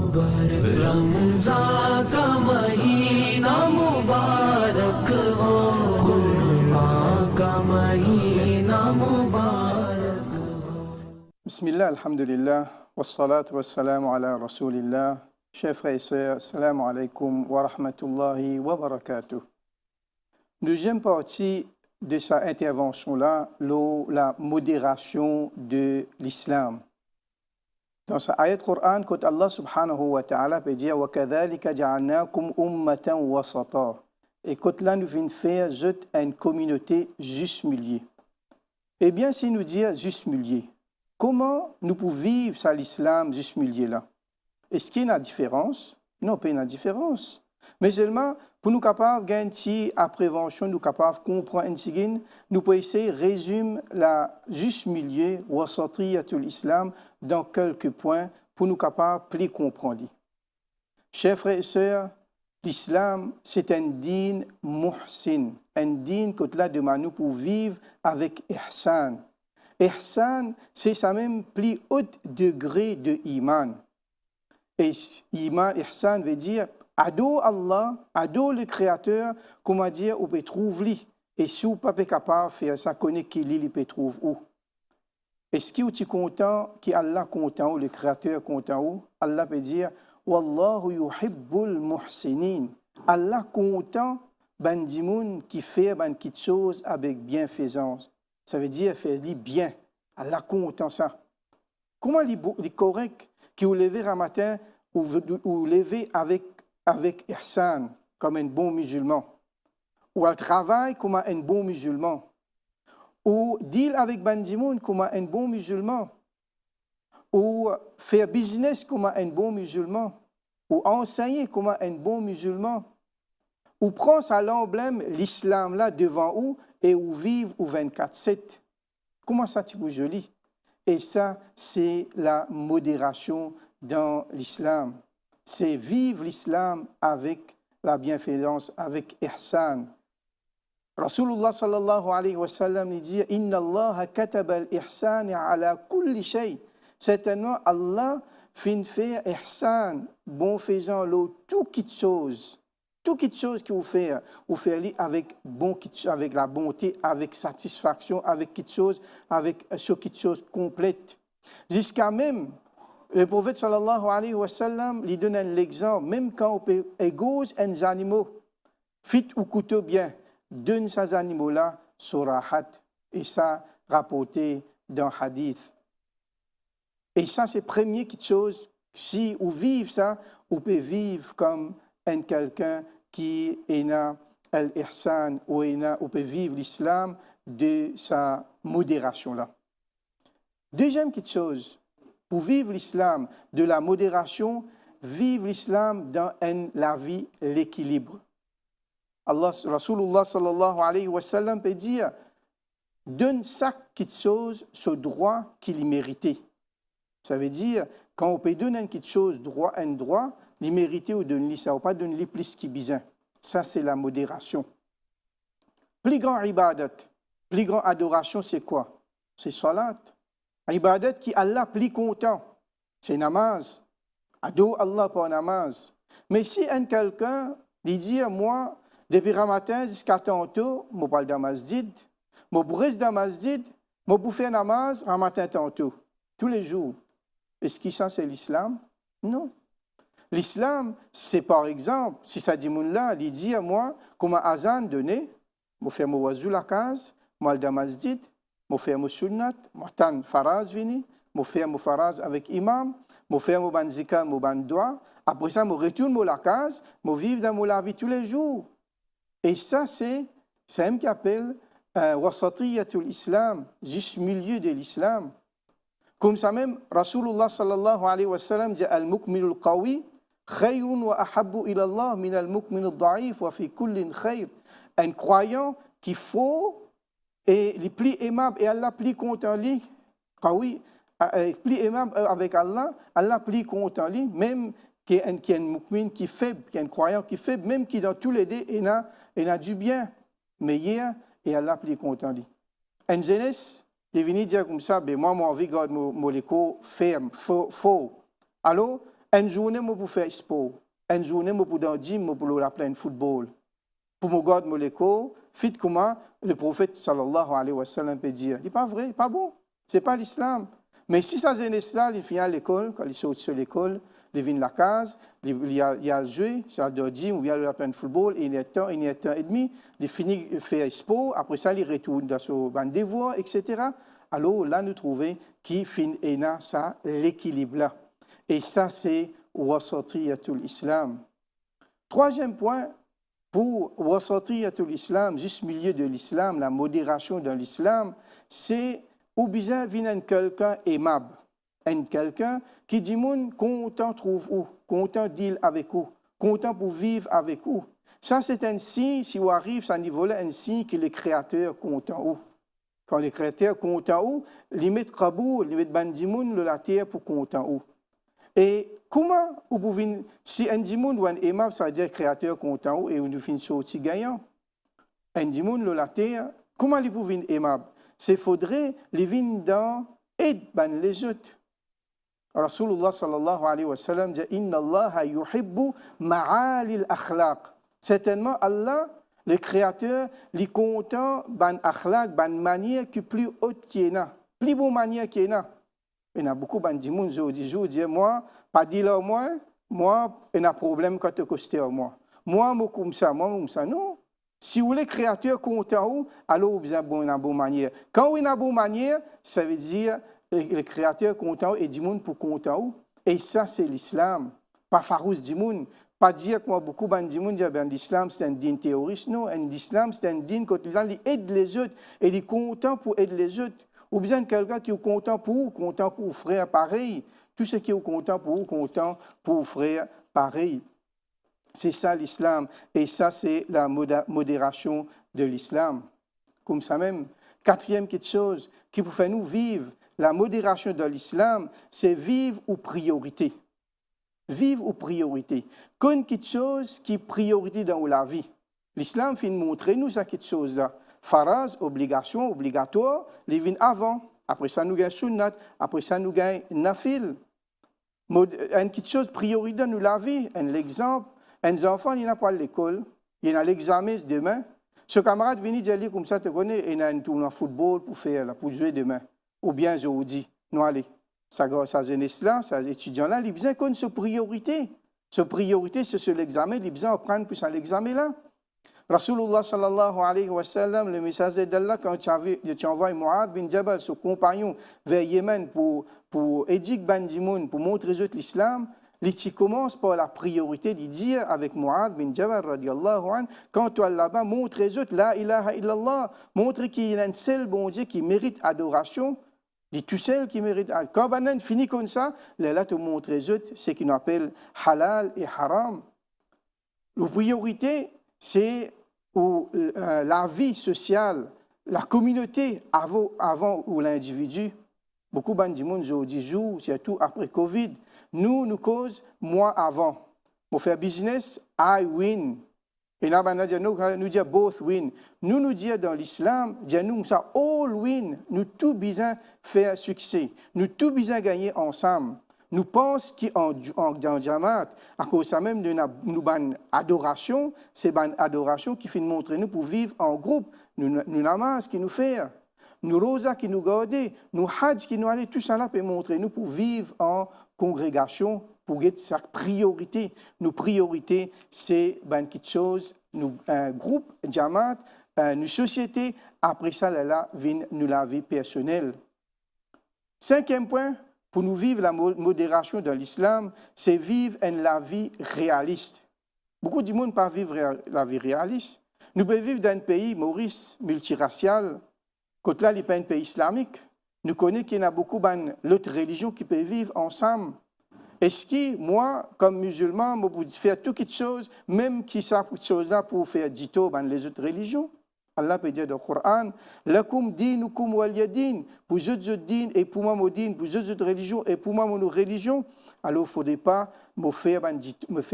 मुबारक रमज़ान का महीना मुबारक हो, कुरान का महीना मुबारक हो। Bismillah, alhamdulillah, wassalatu wassalamu ala rasulillah. Chers frères et sœurs, assalamu alaikum wa rahmatullahi wa barakatuh. Deuxième partie de sa intervention-là, la modération de l'islam. Dans sa ayat Coran, quand Allah subhanahu wa ta'ala peut dire « Wa kadhalika ja'alnakum ummatan wasata » et quand là nous venons faire une communauté juste milieu. Eh bien, si nous dire juste milieu, comment nous pouvons vivre ça l'islam juste milieu là? Est-ce qu'il y a une différence? Non, pas une différence. Mais seulement, pour nous capables de gagner à prévention, nous capables de comprendre un signe, nous pouvons essayer de résumer la juste milieu, wasatriyatul islam, dans quelques points, pour nous capables de plus comprendre. Chers frères et sœurs, l'islam, c'est un din muhsin, un din que là demande nous pour vivre avec ihsan. Ihsan, c'est ça même plus haut degré de iman. Et iman, ihsan veut dire ado Allah, ado le Créateur, comment dire, on peut trouver. Et si on n'est pas capable de faire ça, connaît qu'il il peut trouver où. Est-ce que tu es content, qu'Allah content ou le Créateur content où? Allah peut dire Wallahu yuhibbul muhsinin. Allah content bandimoun qui fait quelque chose avec bienfaisance. Ça veut dire faire bien. Allah content ça. Comment il est correct qui vous levez un matin ou lever avec ihsan, comme un bon musulman, ou al travail comme un bon musulman, ou deal avec bandimoun comme un bon musulman, ou faire business comme un bon musulman, ou enseigner comme un bon musulman, ou prendre ça l'emblème, l'islam là devant vous, et ou vivre au 24/7. Comment ça tu vous joli? Et ça, c'est la modération dans l'islam. C'est vivre l'islam avec la bienfaisance, avec ihsan. Rasulullah sallallahu alayhi wa sallam dit « Inna Allah kataba al-ihsan ala kulli shay » Certainement, Allah fait faire ihsan, bon faisant l'eau, toute chose que vous faites avec avec la bonté, avec satisfaction, avec quelque chose complète. Jusqu'à même, le prophète sallallahu alayhi wa sallam lui donne l'exemple, même quand on peut égauger un animal, fit ou couteau bien, donne ces animaux-là sur rahat, et ça rapporté dans hadith. Et ça, c'est première chose, si on vit ça, on peut vivre comme quelqu'un qui est al-ihsan, ou on peut vivre l'islam de sa modération-là. Deuxième chose, pour vivre l'islam de la modération, vivre l'islam dans la vie, l'équilibre. Allah, Rasulullah sallallahu alayhi wa sallam peut dire, donne chaque chose ce droit qu'il méritait. Ça veut dire, quand on peut donner quelque chose, un droit, il mérite ou donner ça, ou pas donner plus qu'il besoin. Ça, c'est la modération. Plus grand ibadat, plus grand adoration, c'est quoi? C'est salat. Ibadat qui Allah plus content, c'est namaz. Ado Allah pour namaz. Mais si quelqu'un lui dit, moi, depuis le matin jusqu'à tantôt, je parle de masjid, je brise de masjid, je bouffe namaz, le matin tantôt, tous les jours. Est-ce que ça, c'est l'islam? Non. L'islam, c'est par exemple, si ça dit là, il dit à moi, comme un azan donné, je fais mon wazou la case, je vais masjid, je fais mon sunnat, je tan faraz vini, je fais mon faraz avec imam, je fais mon ban zikar, mon ban doa, après ça, je retourne la case, je vis dans la vie tous les jours. Et ça, c'est un qui appelle wasatiyatul islam, juste milieu de l'islam. Comme ça même, Rasulullah sallallahu alayhi wa sallam dit al-mukmilul qawi khayrun wa ahabbu ila Allah min al-mukmilul da'if wa fi kullin khayr. Un croyant qui faut et le plus aimable et Allah plus content lui, qawi, plus aimable avec Allah, Allah plus content lui, même qui est un mukmin qui est faible, qui est un croyant qui est faible, même qui dans tous les deux il a du bien, meilleur et Allah plus content lui. Un jeunesse de venir dire comme ça, ben moi, mon envie de mon écho ferme, faux. Alors, Une journée, moi, pour faire sport. Une journée, moi, pour dans le gym, moi, pour la pleine football. Pour me garder mon écho, fit comment le prophète, sallallahu alayhi wa sallam, peut dire. C'est pas vrai, pas bon. C'est pas l'islam. Mais si ça jeunesse là, il vient à l'école, quand il sort de l'école, il vient de la case, il a le jouer, il a le gym, il a la pleine football, il y a temps et demi, il finit de faire sport, après ça, il retourne dans son banc de devoirs, etc. Alors là, nous trouvons qu'il finit ça, l'équilibre là. Et ça, c'est wasatiyatul islam. Troisième point, pour wasatiyatul islam, juste milieu de l'islam, la modération dans l'islam, c'est ou bien vient quelqu'un aimable, quelqu'un qui dit moun content trouve où, content deal avec vous, content pour vivre avec vous. Ça c'est un signe, si on arrive à ce niveau-là, un signe que le Créateur content où. Quand le Créateur content où, limite kabou, limite bandimoun la terre pour content où. Et comment vous pouvez, si un dimoun ou un aimable, ça veut dire Créateur content où et vous finissez sorti gagnant. Un dimoun la terre, comment ils pouvez aimable? C'est faudrait les vins dans aide les autres. Rasulullah sallallahu alayhi wa sallam dit Inna Allah yuhibbu ma'alil akhlaq. Certainement, Allah, le Créateur, les content ban akhlaq, ban manière qui plus haute qui est là, plus bonne manière qui est là. Il y a beaucoup de gens qui disent moi, pas dire moi, il y a un problème quand tu costes moi. Moi, comme ça, non. Si vous voulez Créateur content, alors vous avez une bonne manière. Quand vous avez une bonne manière, ça veut dire le Créateur content et du monde pour content. Et ça, c'est l'islam. Pas farouche du monde. Pas dire que beaucoup de gens disent que l'islam, c'est un dîne terroriste. Non, l'islam, c'est un dîne quand il aide les autres et il est content pour aider les autres. Ou bien quelqu'un qui est content pour frère pareil. Tout ce qui est content pour frère pareil. C'est ça l'islam. Et ça, c'est la modération de l'islam. Comme ça même. Quatrième quelque chose qui peut faire nous vivre la modération de l'islam, c'est vivre aux priorités. Vivre aux priorités. Comme quelque chose qui est priorité dans la vie. L'islam fait montrer nous ça quelque chose-là. Faraz, obligation, obligatoire, les vins avant. Après ça, nous gagnons sunnat. Après ça, nous gagnons nafil. Quelque chose priorité dans la vie. Un exemple. Un enfant, il n'a pas l'école, il a l'examen demain. Ce camarade vient dire comme ça, tu connais, il a un tournoi de football pour faire, pour jouer demain. Ou bien aujourd'hui, nous allons. Sa jeunesse-là, ces étudiants-là, ils ont besoin de cette priorité. Cette priorité, c'est sur l'examen, ils ont besoin d'apprendre plus à l'examen-là. Rasulullah sallallahu alayhi wa sallam, le message d'Allah, quand tu envoies Mu'ad bin Jabal, son compagnon, vers Yémen pour éduquer Bandimoun, pour montrer aux autres l'islam, il commence par la priorité de dire avec Mu'ad bin Jabal, radiallahu anhu, quand tu es là-bas, montre aux autres, la ilaha illallah, montre qu'il y a un seul bon Dieu qui mérite adoration, dit tout seul qui mérite adoration. Quand on finit comme ça, là, tu montres aux autres ce qu'on appelle halal et haram. La priorité, c'est la vie sociale, la communauté avant ou l'individu. Beaucoup de monde aujourd'hui, surtout après Covid, nous cause moi avant. Pour faire business, I win. Et là, nous disons both win. Nous disons dans l'islam, nous ça all win. Nous tous besoin faire succès. Nous tous besoin gagner ensemble. Nous pensons qu'en Jamaat, à cause de même de nous adoration, c'est une adoration qui fait montrer nous pour vivre en groupe. Nous namas qui nous fait, nous rosa qui nous garder, nous hajj qui nous aller, tout ça là peut montrer nous pour vivre en congrégation, pour être sa priorité. Nos priorités, c'est quelque chose, nous un groupe, Jamaat, une société. Après ça, là, vient nous la vie personnelle. Cinquième point. Pour nous vivre la modération de l'islam, c'est vivre la vie réaliste. Beaucoup de monde ne peuvent pas vivre la vie réaliste. Nous pouvons vivre dans un pays, Maurice, multiracial, quand là, il n'est pas un pays islamique. Nous connaissons qu'il y a beaucoup d'autres religions qui peuvent vivre ensemble. Est-ce que moi, comme musulman, je peux faire toutes les choses, même qui savent toutes ces choses-là pour faire dito dans les autres religions? Allah peut dire dans le Coran, lakum dinukum waliyadin, pour eux autres din et pour moi mon din, pour eux autres religions et pour moi mon religion. Alors il ne faudrait pas me faire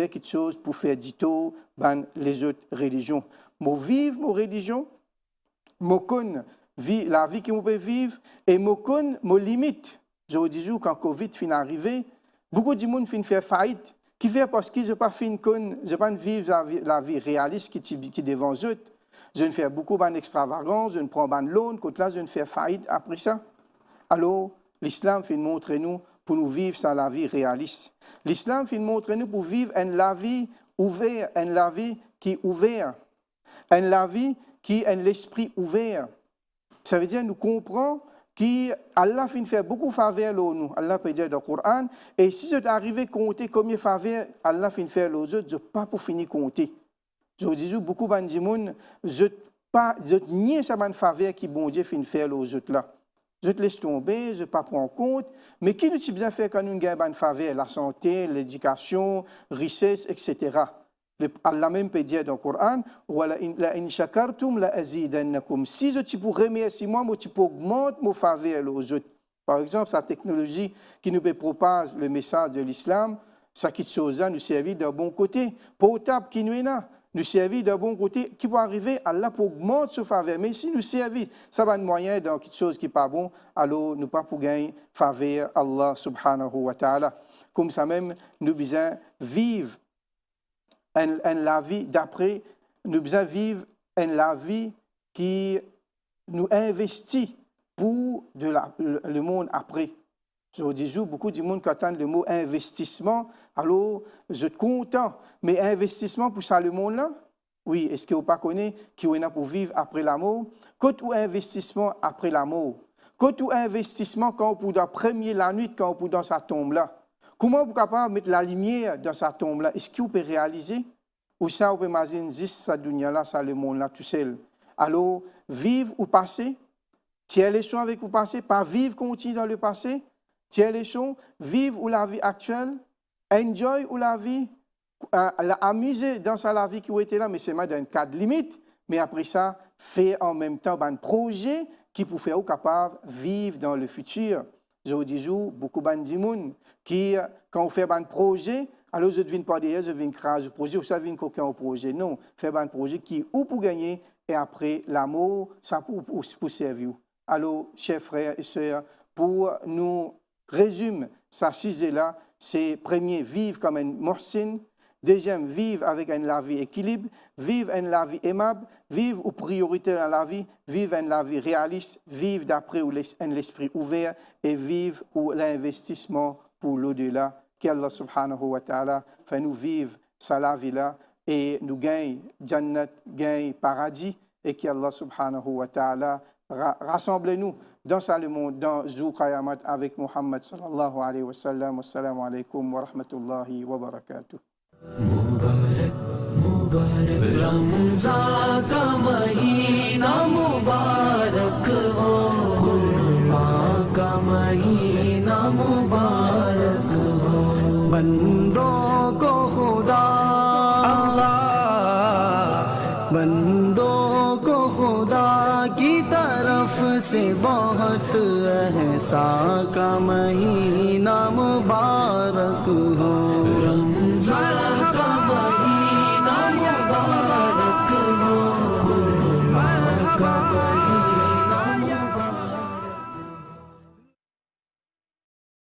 quelque chose pour faire dito dans les autres religions. Je vivre mon religion, je connais la vie que je peux vivre et je connais mes limites. Je vous dis quand Covid finit d'arriver, Beaucoup de monde fin faire faillite, qui fait parce qu'ils n'ont pas fin con, je pas vivre la vie réaliste qui devant eux. Je ne fais beaucoup d'extravagance, je ne prends pas de loan, quand là je ne fais faillite après ça. Alors, l'islam fait montrer nous pour nous vivre sans la vie réaliste. L'islam fait montrer nous pour vivre une vie ouverte, une vie qui est ouverte, une vie qui a l'esprit ouvert. Ça veut dire nous comprenons qu'Allah fait beaucoup de faveurs à nous. Allah peut dire dans le Coran, et si je t'arrive à compter combien de faveurs Allah fait faire aux autres, je ne peux pas pour finir compter. Je dis beaucoup de gens, je nie ça bonne faveur qui bon Dieu fait faire aux autres là. Je te laisse tomber, je ne pas prendre en compte. Mais qui nous bien faire quand nous gagnons une faveur? La santé, l'éducation, la richesse, etc. Allah même peut dire dans le Coran, si je peux remercier moi, je peux augmenter mon faveur aux autres. Par exemple, sa technologie qui nous propose le message de l'islam, ça qui chose nous servit d'un bon côté. Portable qui nous est là, nous servit d'un bon côté, qui peut arriver, Allah pour augmenter ce faveur. Mais si nous servit, ça va être moyen dans quelque chose qui n'est pas bon, alors nous pas pour gagner faveur Allah subhanahu wa ta'ala. Comme ça même, nous besoin vivre la vie d'après, nous besoin vivre la vie qui nous investit pour le monde après. Je dis beaucoup de monde qui attendent le mot investissement, alors je suis content, mais investissement pour ça le monde-là? Oui, est-ce que vous ne connaissez pas qui est pour vivre après la mort? Quand ou investissement après la mort? Quand ou investissement quand vous dans la nuit, quand vous dans sa tombe-là? Comment vous êtes capable de mettre la lumière dans sa tombe-là? Est-ce que vous pouvez réaliser? Ou ça, vous pouvez imaginer, ça, dunya-là, ça, le monde-là, tout seul. Alors, vivre ou passer? Tiens les leçons avec vous passé, pas vivre continue dans le passé. Tiens les leçons, vivre ou la vie actuelle, enjoy ou la vie, amuser dans la vie qui était là, mais c'est dans un cadre limite. Mais après ça, faire en même temps un projet qui peut faire capable de vivre dans le futur. Je vous dis, beaucoup de gens qui, quand on fait un projet, alors je ne viens pas dire, je viens craser le projet, ou ça vient coquin au projet. Non, faire un projet qui ou pour gagner, et après l'amour, ça pour servir. Alors, chers frères et sœurs, pour nous résumer ça là, c'est premier, vivre comme un muhsin. Deuxième, vivre avec une vie équilibre, vivre une vie aimable, vivre aux priorités dans la vie, vivre une vie réaliste, vivre d'après l'esprit ouvert et vivre l'investissement pour l'au-delà. Qu'Allah subhanahu wa ta'ala fait nous vivre sa vie-là et nous gagne Jannat, gagne paradis et qu'Allah subhanahu wa ta'ala rassemble-nous dans le monde, dans Zou Qayamat avec Muhammad sallallahu alayhi wa sallam. Wassalamu alaikum wa rahmatullahi wa barakatuh. मुबारक मुबारक रमज़ान का महीना मुबारक हो कुर्बान का महीना मुबारक हो बंदों को खुदा अल्लाह बंदों को खुदा की तरफ से बहुत एहसान का महीना मुबारक हो